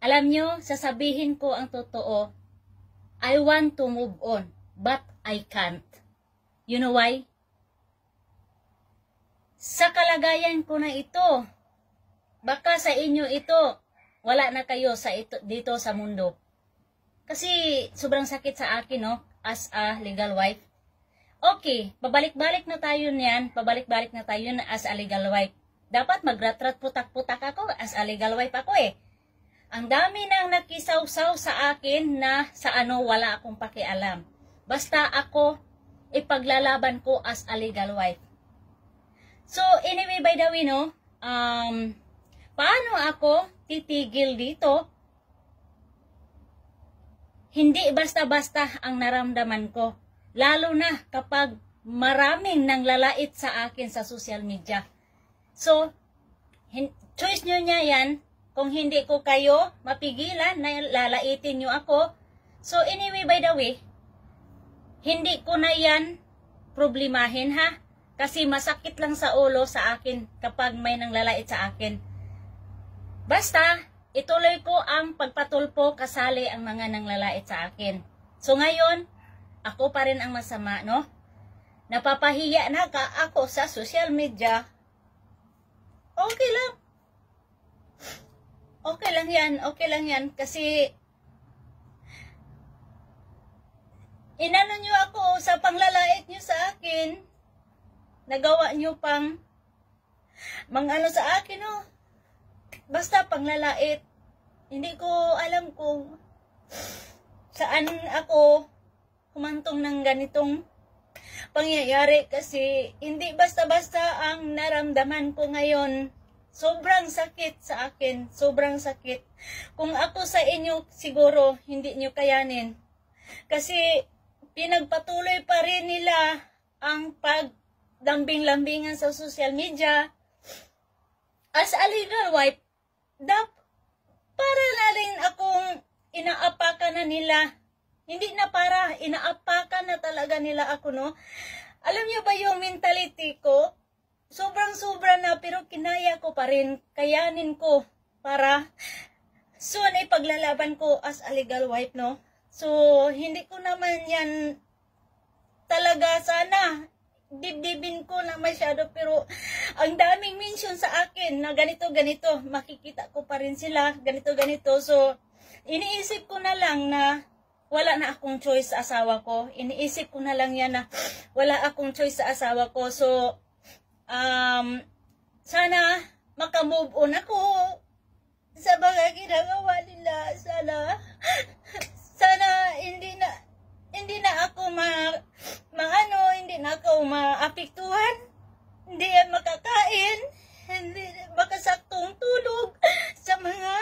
Alam nyo, sasabihin ko ang totoo, I want to move on, but I can't. You know why? Sa kalagayan ko na ito, baka sa inyo ito, wala na kayo dito sa mundo. Kasi sobrang sakit sa akin, no? As a legal wife. Okay, pabalik-balik na tayo niyan, pabalik-balik na tayo na as a legal wife. Dapat magratrat putak-putak ako as a legal wife ako eh. Ang dami nang nakisaw-saw sa akin na sa ano wala akong pakialam. Basta ako ipaglalaban ko as a legal wife. So anyway, by the way, no, paano ako titigil dito? Hindi basta-basta ang naramdaman ko. Lalo na kapag maraming nang lalait sa akin sa social media. So, choice nyo niya yan. Kung hindi ko kayo mapigilan na lalaitin nyo ako. So anyway, by the way, hindi ko na yan problemahin ha. Kasi masakit lang sa ulo sa akin kapag may nang lalait sa akin. Basta, ituloy ko ang pagpatulpo kasali ang mga nang lalait sa akin. So ngayon, ako pa rin ang masama, no? Napapahiya na ako sa social media. Okay lang. Okay lang yan, kasi inano nyo ako sa panglalait nyo sa akin, nagawa nyo pang ano sa akin, no? Basta panglalait. Hindi ko alam kung saan ako humantong ng ganitong pangyayari, kasi hindi basta-basta ang naramdaman ko ngayon. Sobrang sakit sa akin. Sobrang sakit. Kung ako sa inyo, siguro hindi nyo kayanin. Kasi pinagpatuloy pa rin nila ang pagdambing-lambingan sa social media. As a legal wife, para na rin akong inaapakan na nila. Hindi na para, inaapakan na talaga nila ako, no? Alam nyo ba yung mentality ko? Sobrang-sobra na, pero kinaya ko pa rin, kayanin ko para soon ay paglalaban ko as a legal wife, no? So, hindi ko naman yan talaga sana dibdibin ko na masyado, pero ang daming mention sa akin na ganito-ganito, makikita ko pa rin sila, ganito-ganito. So, iniisip ko na lang na wala na akong choice sa asawa ko. Iniisip ko na lang yan na wala akong choice sa asawa ko. So, sana makamove on ako sa mga ginagawa nila. Sana hindi na ako hindi na ako maapektuhan, hindi makakain, hindi makasaktong tulog sa mga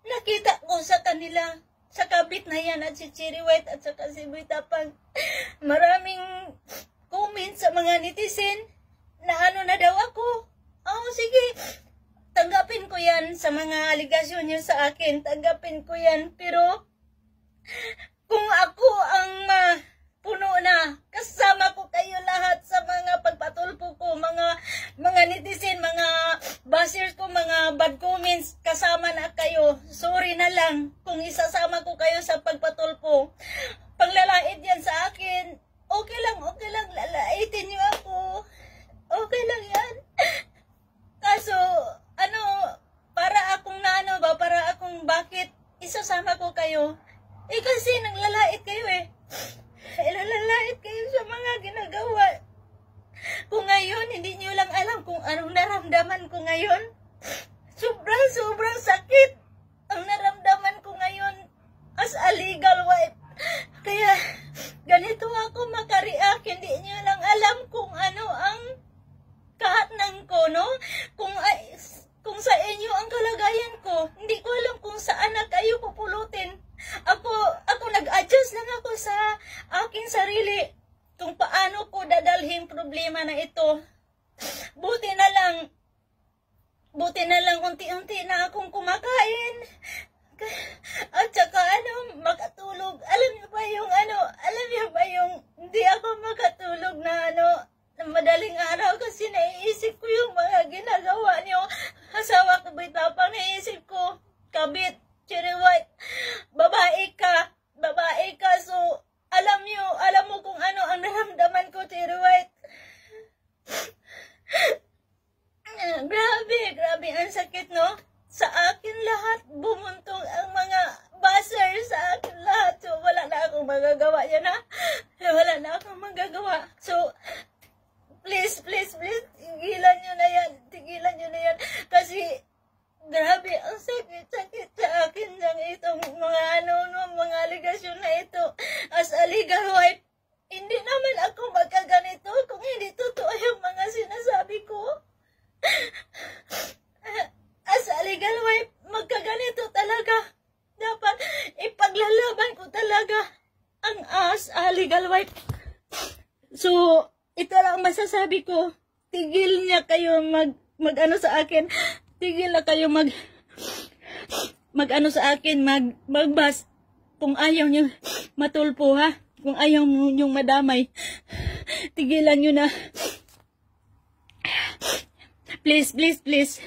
nakita ko sa kanila, sa kabit na yan at si Cherry White at saka si Buita Pang. Maraming comments sa mga netizen na ano na daw ako. Oh, sige, tanggapin ko yan sa mga aligasyon niyo sa akin, tanggapin ko yan, pero kung ako ang puno na, kasama ko kayo lahat sa mga pagpatulpo ko, mga netizen, mga bashers ko, mga bad comments, kasama na kayo. Sorry na lang kung isasama ko kayo sa pagpatulpo. Panglalait yan sa akin, okay lang, lalaitin niyo ako. Okay lang yan. Kaso, para akong bakit isasama ko kayo? Kasi nanglalait kayo eh. Lalait kayo sa mga ginagawa. Kung ngayon, hindi nyo lang alam kung anong naramdaman ko ngayon. Sobrang sakit ang naramdaman ko ngayon as a legal wife. Kaya, ganito ako makareact. Hindi nyo lang alam kung ano ang kahatnan ko, no? Kung sa inyo ang kalagayan ko, hindi ko alam kung saan na kayo pupulutin. Ako nag-adjust lang ako sa aking sarili kung paano ko dadalhin problema na ito. Buti na lang unti-unti na akong kumakain. At saka makatulog. Alam niyo ba yung hindi ako makatulog na madaling araw kasi naiisip ko yung mga ginagawa niyo. Asawa ko Buita Pang, naiisip ko kabit, Cherry sakit sa akin ng itong mga mga aligasyon na ito. As a legal wife, hindi naman ako magkaganito kung hindi totoo yung mga sinasabi ko. As a legal wife, magkaganito talaga. Dapat ipaglalaban ko talaga ang as a legal wife. So, ito lang masasabi ko. Tigil niya kayo mag-ano sa akin. Tigil na kayo mag-ano sa akin, magbas. Kung ayaw niyo matulpo, ha? Kung ayaw niyong madamay, tigilan niyo na. Please, please, please.